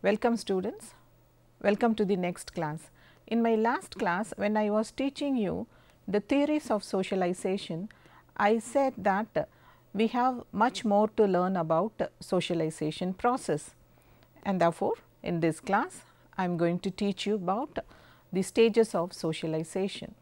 Welcome students, welcome to the next class. In my last class, when I was teaching you the theories of socialization, I said that we have much more to learn about socialization process, and therefore, in this class I am going to teach you about the stages of socialization.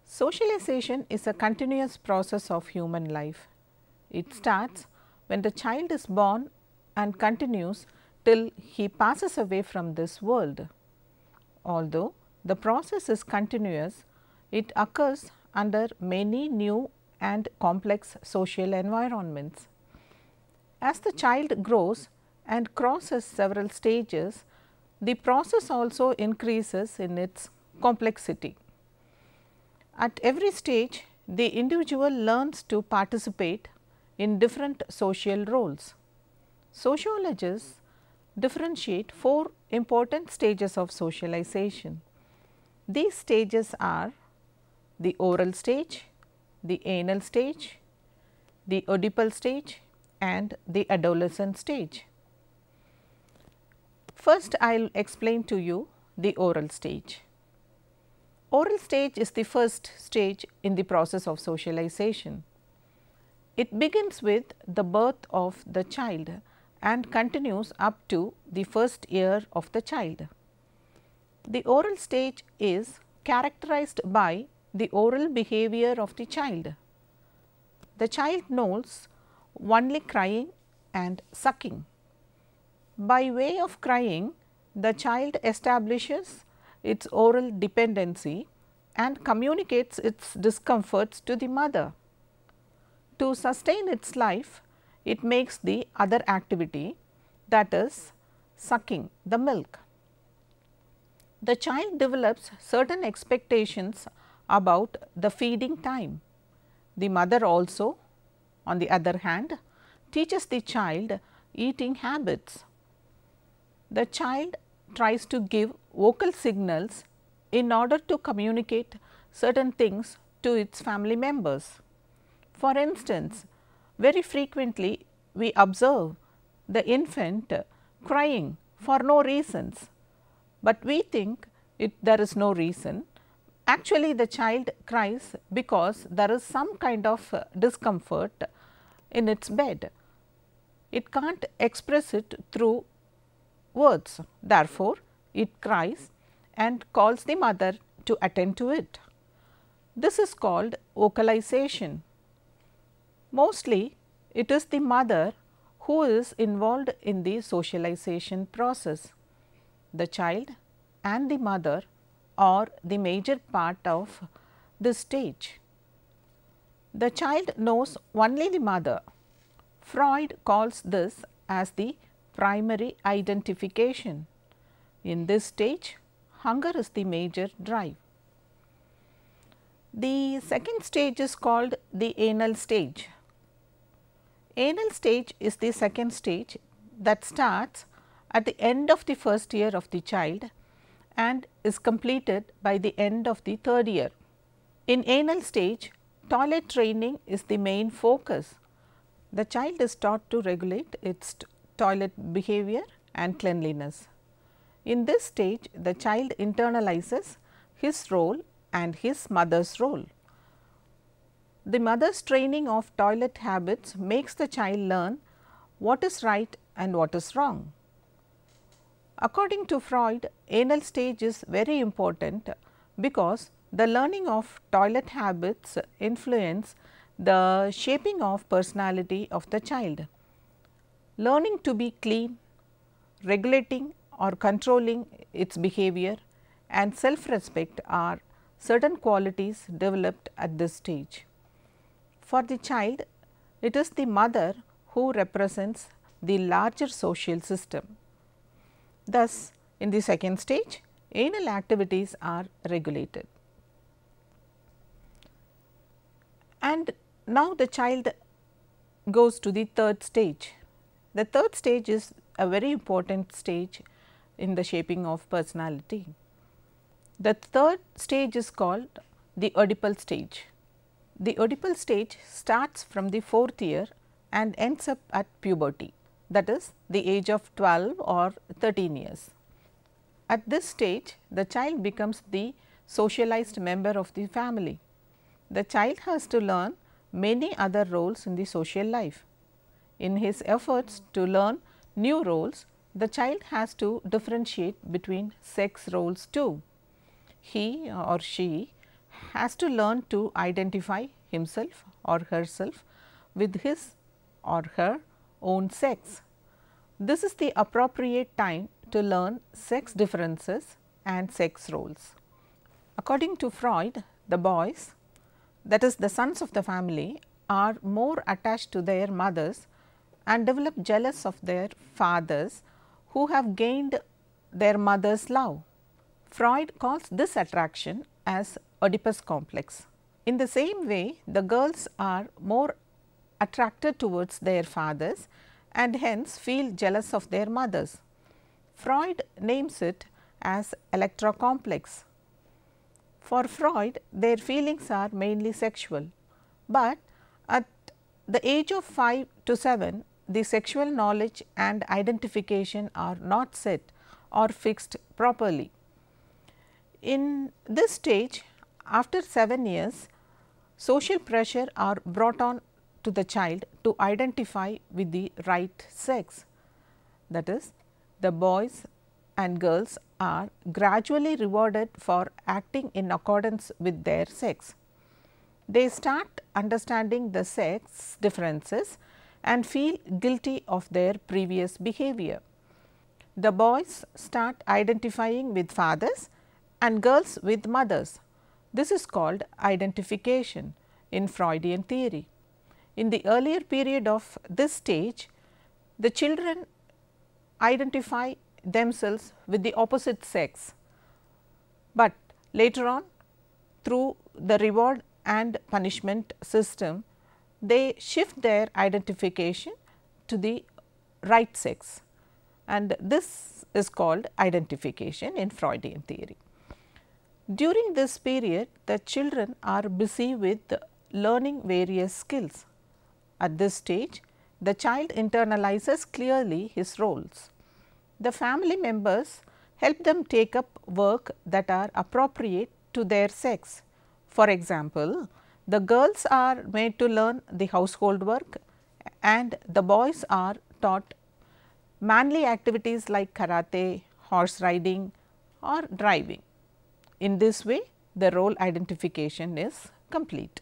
Socialization is a continuous process of human life. It starts when the child is born and continues till he passes away from this world. Although the process is continuous, it occurs under many new and complex social environments. As the child grows and crosses several stages, the process also increases in its complexity. At every stage, the individual learns to participate in different social roles. Sociologists differentiate 4 important stages of socialization. These stages are the oral stage, the anal stage, the Oedipal stage and the adolescent stage. First, I will explain to you the oral stage. Oral stage is the first stage in the process of socialization. It begins with the birth of the child and continues up to the first year of the child. The oral stage is characterized by the oral behavior of the child. The child knows only crying and sucking. By way of crying, the child establishes its oral dependency and communicates its discomforts to the mother. To sustain its life, it makes the other activity, that is sucking the milk. The child develops certain expectations about the feeding time. The mother also, on the other hand, teaches the child eating habits. The child tries to give vocal signals in order to communicate certain things to its family members. For instance, very frequently we observe the infant crying for no reasons, but we think there is no reason. Actually, the child cries because there is some kind of discomfort in its bed. It can't express it through words. Therefore, it cries and calls the mother to attend to it. This is called vocalization. Mostly, it is the mother who is involved in the socialization process. The child and the mother are the major part of this stage. The child knows only the mother. Freud calls this as the primary identification. In this stage, hunger is the major drive. The second stage is called the anal stage. Anal stage is the second stage that starts at the end of the first year of the child and is completed by the end of the third year. In anal stage, toilet training is the main focus. The child is taught to regulate its toilet behavior and cleanliness. In this stage, the child internalizes his role and his mother's role. The mother's training of toilet habits makes the child learn what is right and what is wrong. According to Freud, anal stage is very important because the learning of toilet habits influence the shaping of personality of the child. Learning to be clean, regulating or controlling its behavior and self-respect are certain qualities developed at this stage. For the child, it is the mother who represents the larger social system. Thus, in the second stage, anal activities are regulated. And now the child goes to the third stage. The third stage is a very important stage in the shaping of personality. The third stage is called the Oedipal stage. The Oedipal stage starts from the 4th year and ends up at puberty, that is the age of 12 or 13 years. At this stage, the child becomes the socialized member of the family. The child has to learn many other roles in the social life. In his efforts to learn new roles, the child has to differentiate between sex roles too. He or she has to learn to identify himself or herself with his or her own sex. This is the appropriate time to learn sex differences and sex roles. According to Freud, the boys, that is the sons of the family, are more attached to their mothers and develop jealous of their fathers who have gained their mother's love. Freud calls this attraction as Oedipus complex. In the same way, the girls are more attracted towards their fathers and hence feel jealous of their mothers. Freud names it as Electra complex. For Freud, their feelings are mainly sexual, but at the age of 5 to 7, the sexual knowledge and identification are not set or fixed properly. In this stage, after 7 years, social pressure are brought on to the child to identify with the right sex. That is, the boys and girls are gradually rewarded for acting in accordance with their sex. They start understanding the sex differences and feel guilty of their previous behavior. The boys start identifying with fathers and girls with mothers. This is called identification in Freudian theory. In the earlier period of this stage, the children identify themselves with the opposite sex, but later on through the reward and punishment system, they shift their identification to the right sex, and this is called identification in Freudian theory. During this period, the children are busy with learning various skills. At this stage, the child internalizes clearly his roles. The family members help them take up work that are appropriate to their sex. For example, the girls are made to learn the household work and the boys are taught manly activities like karate, horse riding or driving. In this way, the role identification is complete.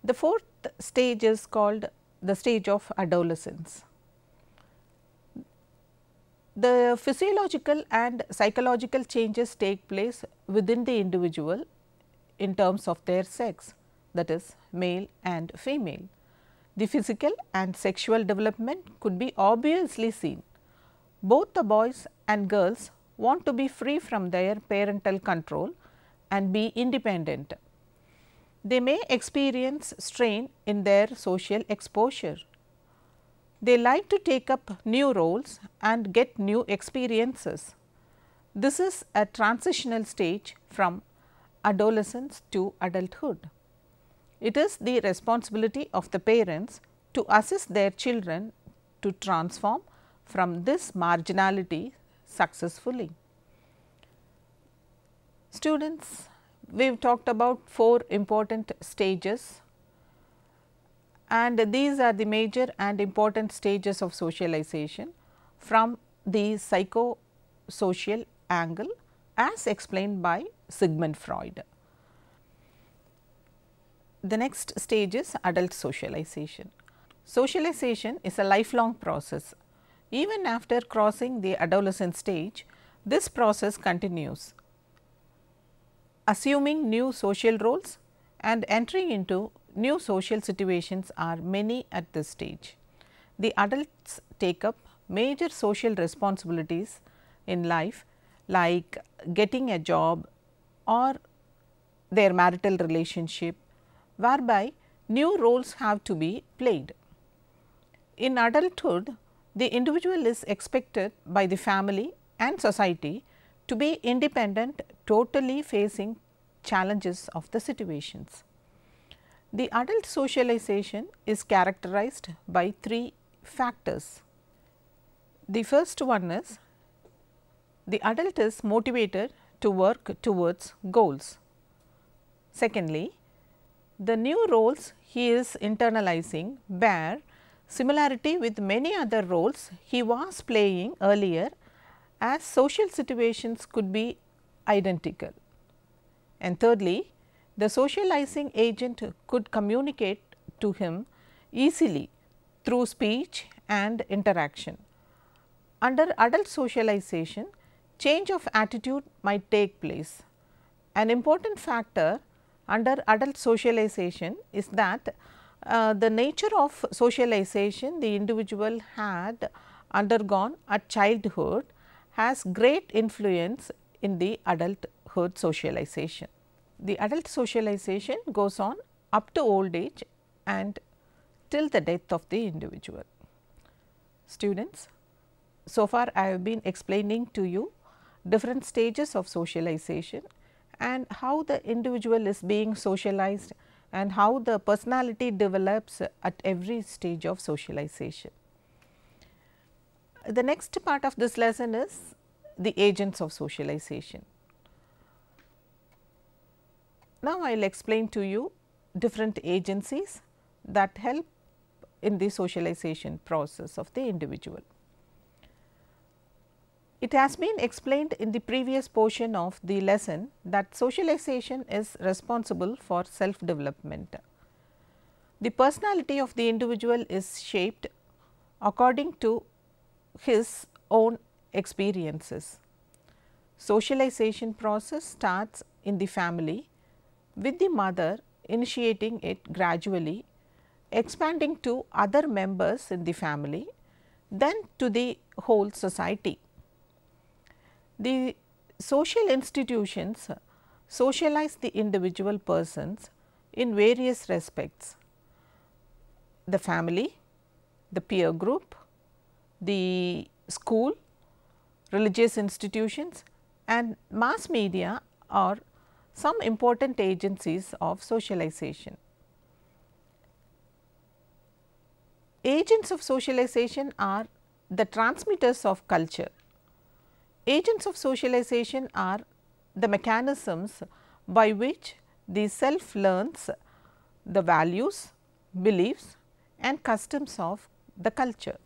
The fourth stage is called the stage of adolescence. The physiological and psychological changes take place within the individual in terms of their sex, that is male and female. The physical and sexual development could be obviously seen. Both the boys and girls want to be free from their parental control and be independent. They may experience strain in their social exposure. They like to take up new roles and get new experiences. This is a transitional stage from adolescence to adulthood. It is the responsibility of the parents to assist their children to transform from this marginality successfully. Students, we have talked about 4 important stages, and these are the major and important stages of socialization. from the psychosocial angle as explained by Sigmund Freud. The next stage is adult socialization. Socialization is a lifelong process. Even after crossing the adolescent stage, this process continues, assuming new social roles and entering into new social situations are many at this stage. The adults take up major social responsibilities in life like getting a job or their marital relationship, whereby new roles have to be played. In adulthood, the individual is expected by the family and society to be independent, totally facing challenges of the situations. The adult socialization is characterized by three factors. The first one is the adult is motivated to work towards goals. Secondly, the new roles he is internalizing bear similarity with many other roles he was playing earlier, as social situations could be identical. And thirdly, the socializing agent could communicate to him easily through speech and interaction. Under adult socialization, change of attitude might take place. An important factor under adult socialization is that the nature of socialization the individual had undergone at childhood has great influence in the adulthood socialization. The adult socialization goes on up to old age and till the death of the individual. Students, so far I have been explaining to you different stages of socialization and how the individual is being socialized and how the personality develops at every stage of socialization. The next part of this lesson is the agents of socialization. Now, I will explain to you different agencies that help in the socialization process of the individual. It has been explained in the previous portion of the lesson that socialization is responsible for self development. The personality of the individual is shaped according to his own experiences. Socialization process starts in the family, with the mother initiating it gradually, expanding to other members in the family, then to the whole society. The social institutions socialize the individual persons in various respects: the family, the peer group, the school, religious institutions, and mass media are some important agencies of socialization. Agents of socialization are the transmitters of culture. Agents of socialization are the mechanisms by which the self learns the values, beliefs and customs of the culture.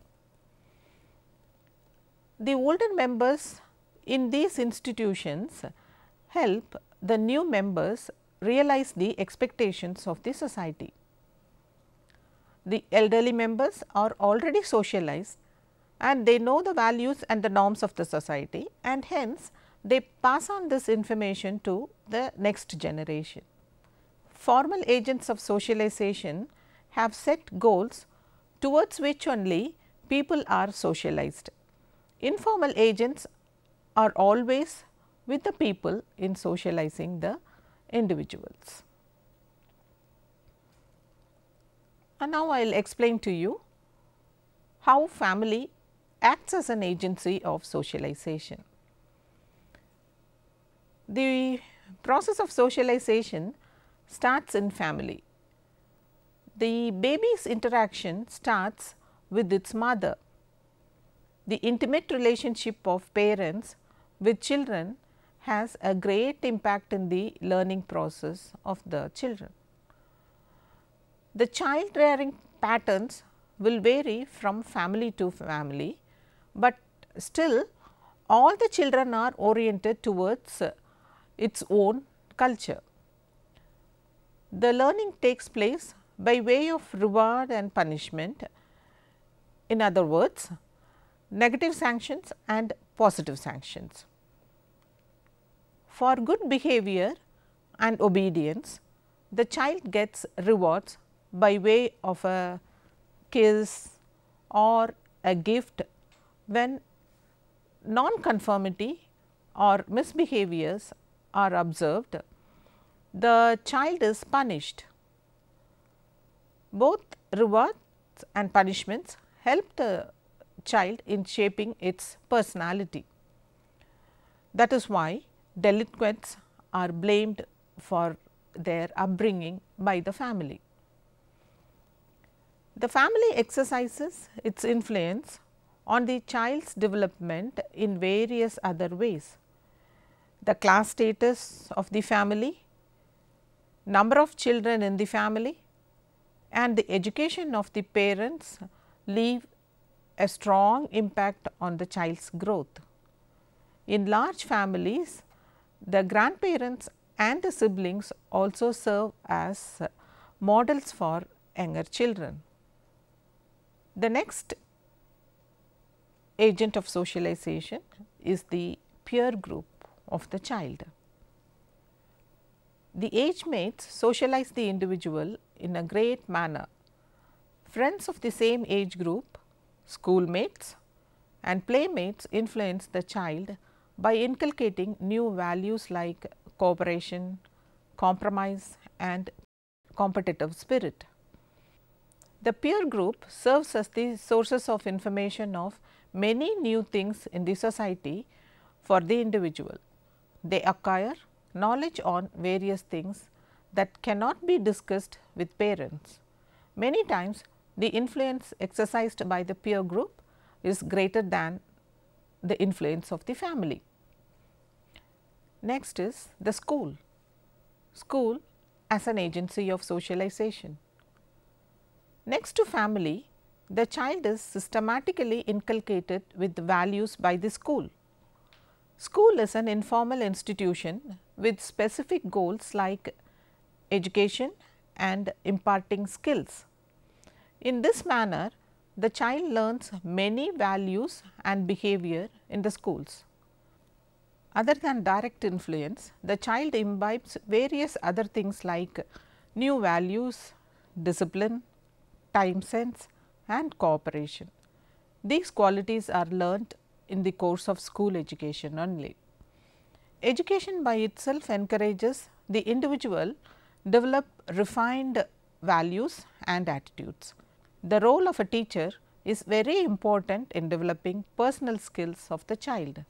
The older members in these institutions help the new members realize the expectations of the society. The elderly members are already socialized and they know the values and the norms of the society, and hence they pass on this information to the next generation. Formal agents of socialization have set goals towards which only people are socialized. Informal agents are always with the people in socializing the individuals. And now I will explain to you how family acts as an agency of socialization. The process of socialization starts in family. The baby's interaction starts with its mother. The intimate relationship of parents with children has a great impact in the learning process of the children. The child rearing patterns will vary from family to family, but still all the children are oriented towards its own culture. The learning takes place by way of reward and punishment, in other words negative sanctions and positive sanctions. For good behavior and obedience, the child gets rewards by way of a kiss or a gift. When non-conformity or misbehaviors are observed, the child is punished. Both rewards and punishments help the child in shaping its personality. That is why delinquents are blamed for their upbringing by the family. The family exercises its influence on the child's development in various other ways. The class status of the family, number of children in the family, and the education of the parents leave a strong impact on the child's growth. In large families, the grandparents and the siblings also serve as models for younger children. The next agent of socialization is the peer group of the child. The age mates socialize the individual in a great manner. Friends of the same age group, schoolmates and playmates influence the child by inculcating new values like cooperation, compromise and competitive spirit. The peer group serves as the sources of information of many new things in the society for the individual. They acquire knowledge on various things that cannot be discussed with parents. Many times the influence exercised by the peer group is greater than the influence of the family. Next is the school. School as an agency of socialization. Next to family, the child is systematically inculcated with values by the school. School is an informal institution with specific goals like education and imparting skills. In this manner, the child learns many values and behavior in the schools. Other than direct influence, the child imbibes various other things like new values, discipline, time sense and cooperation. These qualities are learnt in the course of school education only. Education by itself encourages the individual develop refined values and attitudes. The role of a teacher is very important in developing personal skills of the child.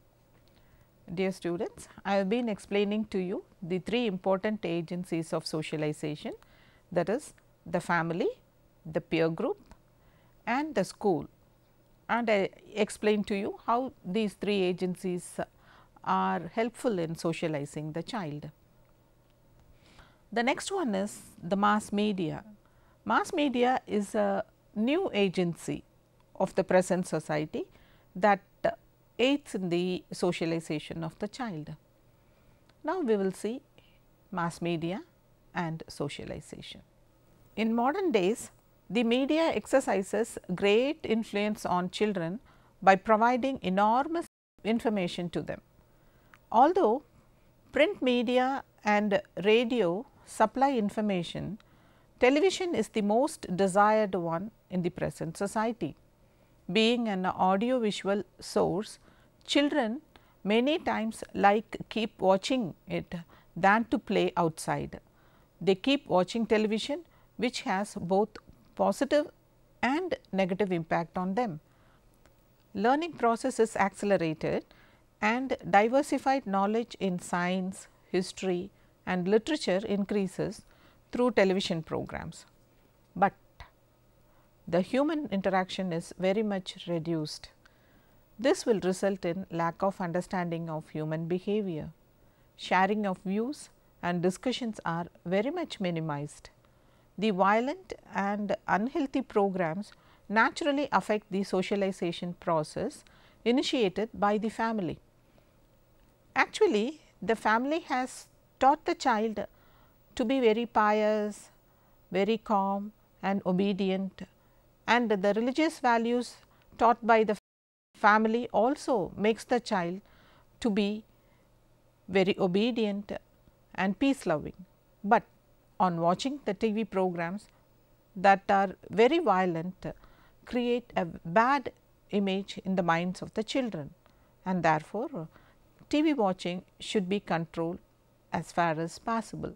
Dear students, I have been explaining to you the three important agencies of socialization, that is the family, the peer group and the school, and I explained to you how these three agencies are helpful in socializing the child. The next one is the mass media. Mass media is a new agency of the present society that aids in the socialization of the child. Now, we will see mass media and socialization. In modern days, the media exercises great influence on children by providing enormous information to them. Although print media and radio supply information, television is the most desired one in the present society. Being an audio-visual source, children many times like keep watching it than to play outside. They keep watching television, which has both positive and negative impact on them. Learning process is accelerated and diversified knowledge in science, history and literature increases through television programs. But the human interaction is very much reduced. This will result in lack of understanding of human behavior. Sharing of views and discussions are very much minimized. The violent and unhealthy programs naturally affect the socialization process initiated by the family. Actually, the family has taught the child to be very pious, very calm and obedient, and the religious values taught by the family also makes the child to be very obedient and peace loving. But on watching the TV programs that are very violent create a bad image in the minds of the children, and therefore, TV watching should be controlled as far as possible.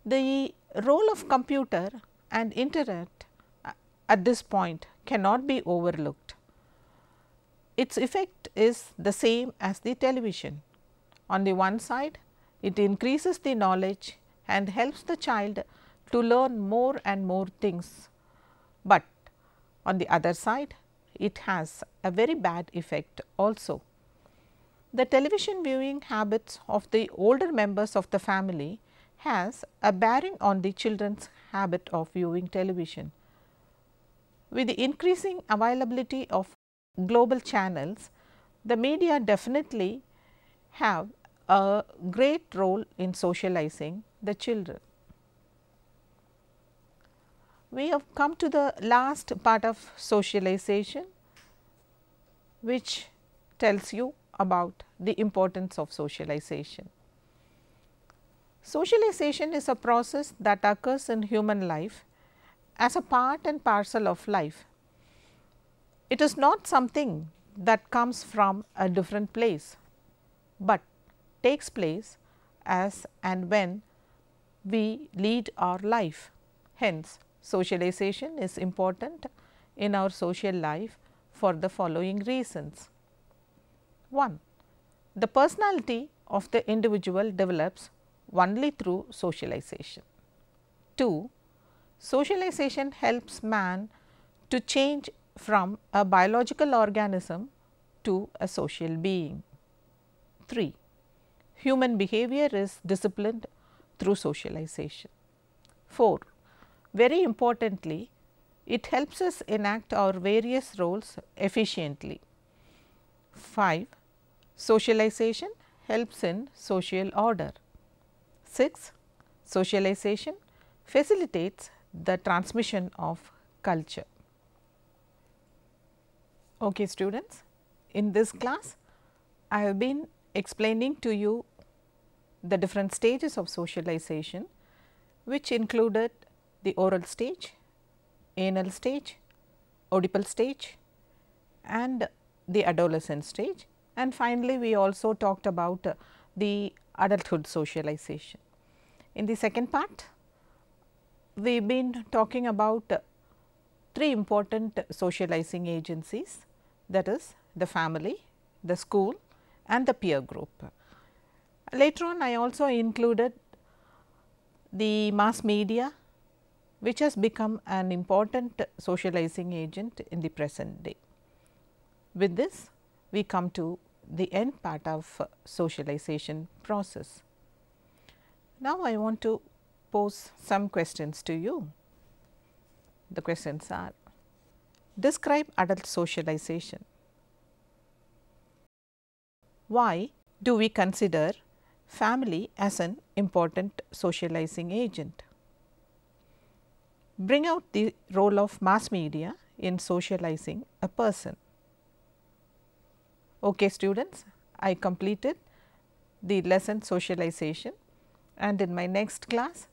The role of computer and internet at this point cannot be overlooked. Its effect is the same as the television. On the one side, it increases the knowledge and helps the child to learn more and more things, but on the other side, it has a very bad effect also. The television viewing habits of the older members of the family has a bearing on the children's habit of viewing television. With the increasing availability of global channels, the media definitely have a great role in socializing the children. We have come to the last part of socialization, which tells you about the importance of socialization. Socialization is a process that occurs in human life as a part and parcel of life. It is not something that comes from a different place, but takes place as and when we lead our life. Hence, socialization is important in our social life for the following reasons. 1. The personality of the individual develops only through socialization. 2. Socialization helps man to change from a biological organism to a social being. 3. Human behavior is disciplined through socialization. 4. Very importantly, it helps us enact our various roles efficiently. 5. Socialization helps in social order. 6. Socialization facilitates the transmission of culture. Okay, students, in this class, I have been explaining to you the different stages of socialization, which included the oral stage, anal stage, oedipal stage and the adolescent stage, and finally, we also talked about the adulthood socialization. In the second part, we have been talking about 3 important socializing agencies, that is the family, the school and the peer group. Later on, I also included the mass media, which has become an important socializing agent in the present day. With this, we come to the end part of socialization process. Now, I want to pose some questions to you. The questions are: describe adult socialization. Why do we consider family as an important socializing agent? Bring out the role of mass media in socializing a person. Okay, students, I completed the lesson socialization, and in my next class,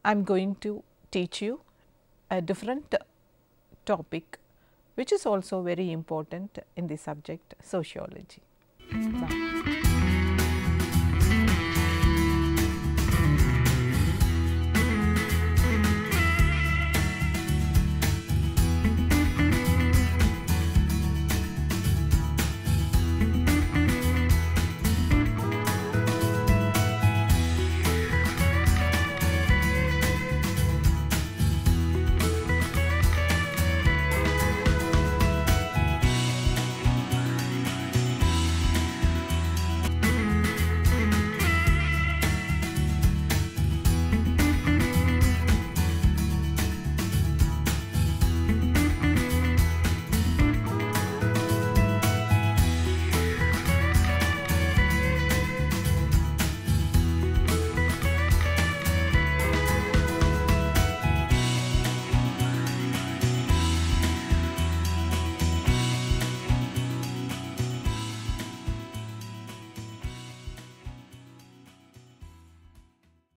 I am going to teach you a different topic, which is also very important in the subject sociology. Bye.